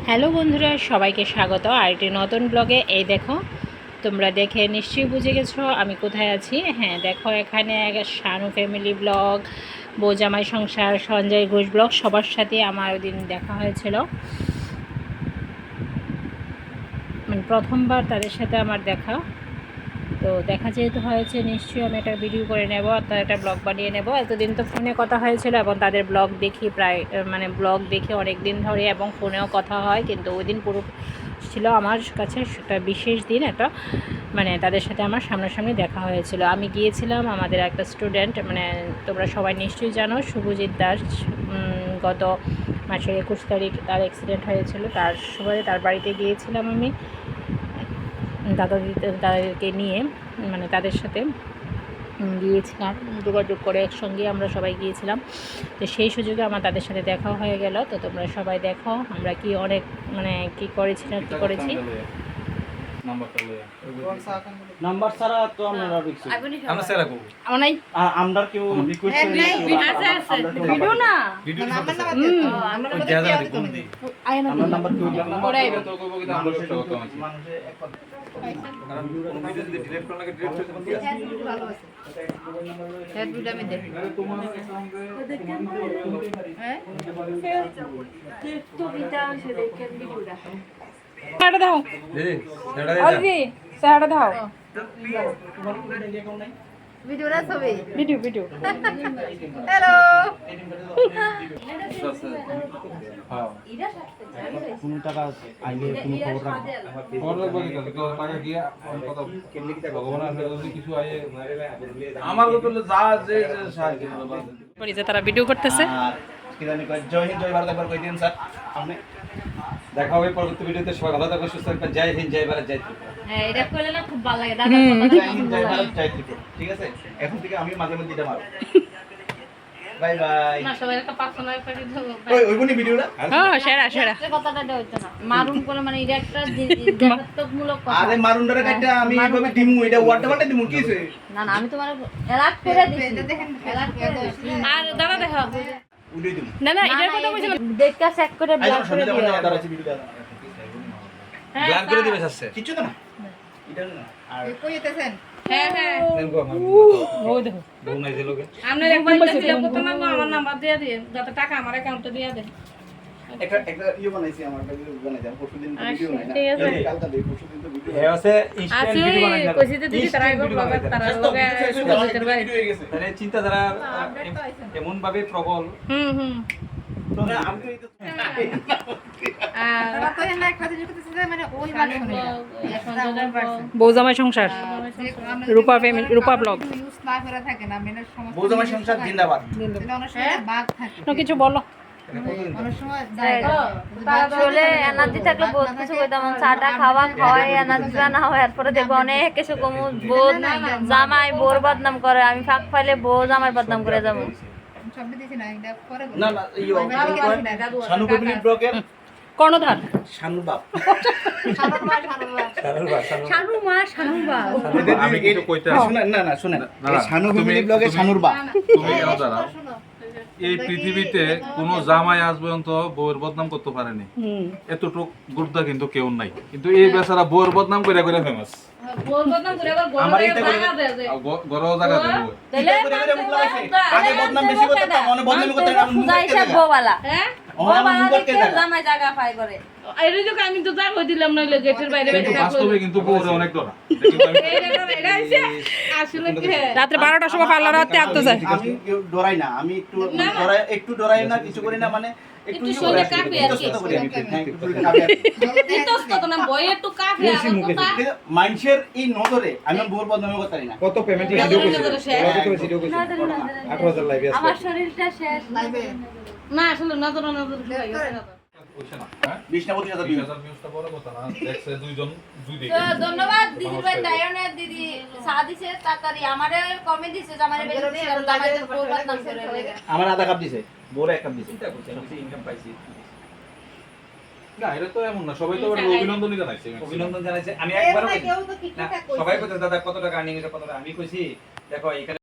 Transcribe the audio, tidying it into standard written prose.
Hello বন্ধুরা, সবাইকে স্বাগত আরেকটি নতুন ব্লগে। এই দেখো, তোমরা দেখে নিশ্চয়ই বুঝে গেছো আমি কোথায় আছি। হ্যাঁ দেখো, এখানে শানু ফ্যামিলি ব্লগ, বৌজামাই সংসার, সঞ্জয় ঘোষ ব্লগ সবার সাথে আমার ওই দিন দেখা হয়েছিল। মানে প্রথমবার তাদের সাথে আমার দেখা। তো দেখা যেহেতু হয়েছে, নিশ্চয়ই আমি একটা ভিডিও করে নেব অর্থাৎ একটা ব্লগ বানিয়ে নেব। এতদিন তো ফোনে কথা হয়েছিল এবং তাদের ব্লগ দেখি প্রায়, মানে ব্লগ দেখে অনেক দিন ধরে এবং ফোনেও কথা হয়, কিন্তু ওই দিন পুরো ছিল আমার কাছে একটা বিশেষ দিন। একটা মানে তাদের সাথে আমার সামনাসামনি দেখা হয়েছিল। আমি গিয়েছিলাম, আমাদের একটা স্টুডেন্ট, মানে তোমরা সবাই নিশ্চয়ই জানো, শুভজিৎ দাস, গত মাসের 21 তারিখ তার অ্যাক্সিডেন্ট হয়েছিল। তার সুবাদে তার বাড়িতে গিয়েছিলাম আমি তাদেরকে নিয়ে, মানে তাদের সাথে গিয়েছিলাম, যোগাযোগ করে একসঙ্গে আমরা সবাই গিয়েছিলাম। তো সেই সুযোগে আমার তাদের সাথে দেখা হয়ে গেল। তো তোমরা সবাই দেখো আমরা কি অনেক মানে কি করেছি না কি করেছি। নাম্বার ছাড়া তো আমরা রিকশা আমরা সেরা করব নাই আমরা কেউ রিকোয়েস্ট করি ভিডিও না আমরা জায়গা কম দিই আমরা নাম্বার কেউ পরে তো কইব কি আমরা সব কম আছে কারণ কোন ভিডিও যদি ডিলিট করলে ডিলিট করতে পারতি ভালো আছে হেড ভিডিও আমি দেখি তোমার অ্যাকাউন্টে হ্যাঁ তো ভিটা আছে দেখেন ভিডিওটা সাড়া দাও দিদি সেটা দিদি, সাড়া দাও ভিডিওটা ছবি ভিডিও ভিডিও। হ্যালো হ্যাঁ কোন টাকা আইলে কোনো খবর রাখবে খবর রাখবো কি তো টাকা গিয়া কথা কেমনি কি ভগবান আছে যদি কিছু আয়ে আমার তো যা যে সাহায্য করবে পরে যে তারা ভিডিও করতেছে। আর কি জানি কই জয় হিন্দ জয় ভারত একবার কই দিন স্যার আপনি দেখা হবে পরবর্তী ভিডিওতে। সবাই ভালো থাকবেন, সুস্থ থাকবেন। জয় হিন্দ জয় ভারত জয় ত্রিপুরা। হ্যাঁ এটা কইলে না খুব ভালো লাগে দাদা জয় হিন্দ জয় ভারত জয় ত্রিপুরা। ঠিক আছে, এখন থেকে আমি মাঝে মধ্যে এটা মারব। Bye bye. না সবাই একটা পার্সোনাল করে দেব ওই বনি ভিডিওটা হ্যাঁ সেরা সেরা। কথাটা হইতো না মারুন করে মানে এটা একটা দেশাত্মকমূলক কথা আরে মারুন্ডারে কাটটা আমি এইভাবে দিমু, এটা ওয়ার্ডটা পাল্টে দিমু কি হইছে? না না আমি তোমার এলাট করে দিছি এটা দেখেন এলাট করে দিছি আর দাদা দেখো, উড়িয়ে দিমু। না না এটার কথা বলছিলাম। দেখা চেক করে আইলো ব্লক করে শুনে দিও যাবেন দাঁড়াচ্ছি ভিডিওটা। ব্ল্যাঙ্ক করে দিবে আসছে কিচ্ছু তো না এটা না। আর কইতেছেন হ্যাঁ হ্যাঁ দেখো আমার ওই দেখো, বউ নাই যে লোকে আপনার একবার দিলে কত নাম্বার আমার নাম্বার দিয়ে দিন যাতে টাকা আমার অ্যাকাউন্টে দিয়ে দেন। একটা ইয়ে বানাইছি, আমার একটা ভিডিও বানাইছি। আমি পরশুদিন তো ভিডিও নাই না, ঠিক আছে। কালকে দেই পরশুদিন তো ভিডিও হে আছে ইনস্ট্যান্ট আছে ভিডিও বানাই না কইছি যে দিদি তারা একবার ব্লগার তারা লগে সুযোগের ভাই ভিডিও হয়ে গেছে। তাহলে চিন্তাধারা এমন ভাবে প্রবল। হুম তো আমি তো এই তো আর তারা তো এমন একটা জিনিস করতেছে যে মানে ওই ভার্সন বৌজামাই সংসার, রূপা ফ্যামিলি, রূপা ব্লগ। ইউজ না করে থাকে না মেনের সমস্যা বৌজামাই সংসার জিন্দাবাদ। এটা অনেক সময় বাগ থাকে না কিছু বলো। অনেক সময় আসলে এনার্জি থাকলে বহুত কিছু কইতাম। চাটা খাওয়াই এনার্জি না হয়, এরপরে দেখবো অনেক কিছু কমু। বোধ জামাই বোর বদনাম করে, আমি ফাঁক পাইলে বউ জামাই বদনাম করে যাবো। সব দিছি না এটা পরে না না ইয়ো শানু ফ্যামিলি ব্লগের কর্ণধার শানু বাপ। শানু মা শানু বা আমি কিন্তু কইতে শুনেন না না শুনেন, না, এই শানু ফ্যামিলি ব্লগের শানুর বাপ। তুমি কেন দাঁড়াও? এই পৃথিবীতে কোন জামাই আজ পর্যন্ত বউয়ের বদনাম করতে পারেনি। এতটুক গুর্দা কিন্তু কেউ নাই, কিন্তু এই বেচারা বউয়ের বদনাম করে করে ফেমাস। বল বদনাম করে আবার আমার গরমে এইটা করে জায়গা দেয় যে গরো জায়গা দেবো তাহলে করে করে মুখ লাগাইছে। আগে বদনাম বেশি করতে না, মনে বদনাম করতে না, মুখ সুজা করতে হিসাব না। বউবালা হ্যাঁ আমার মুখ করতে না। জামাই জায়গা পাই করে। এই যে আমি তো যা কই দিলাম নইলে গেটের বাইরে কিন্তু বেটা বাস্তবে কিন্তু বউরে অনেক ডরা। এটা হইছে আসলে কি রাত্রে 12টার সময় পার্লার রাতে আটতে যায়। আমি কেউ ডরাই না, আমি একটু ডরাই না, কিছু করি না, মানে একটু একটু শরীরে কাঁপে আর কি। ইতস্তত করি আমি, হ্যাঁ, একটু শরীরে কাঁপে আর কি। ইতস্তত না বই একটু কাফে আর তো কা কিন্তু মানুষের এই নজরে আমি বউর বদনাম করতে পারি না। কত পেমেন্ট ভিডিও কইছে? ভিডিও কইছে 8000 লাইভ আছে। আমার শরীরটা শেষ। লাইভে না আসলে নজর হয়ে গেছে না তো। কইছে না হ্যাঁ 20 না 25,000 views। 20000 ভিউজটা বড় কথা না, দেখছে দুইজন দুই দিকে। তো ধন্যবাদ দিদি ভাই, দায়নের দিদি সাথ দিছে তাড়াতাড়ি আমারে কমে দিছে যে আমারে বেশি দিছে, আর জামাই তো বউ বদনাম করে লেগে। আমার আধা কাপ দিছে, বউর এক কাপ দিছে। চিন্তা করছে ইনকাম পাইছি। না এটা তো এমন না, সবাই তো আবার অভিনন্দনই জানাইছে। অভিনন্দন জানাইছে। আমি একবারও কেউ তো কিছু না, সবাই কইতে দাদা কত টাকা আর্নিং হইছে, কত টাকা। আমি কইছি দেখো এখানে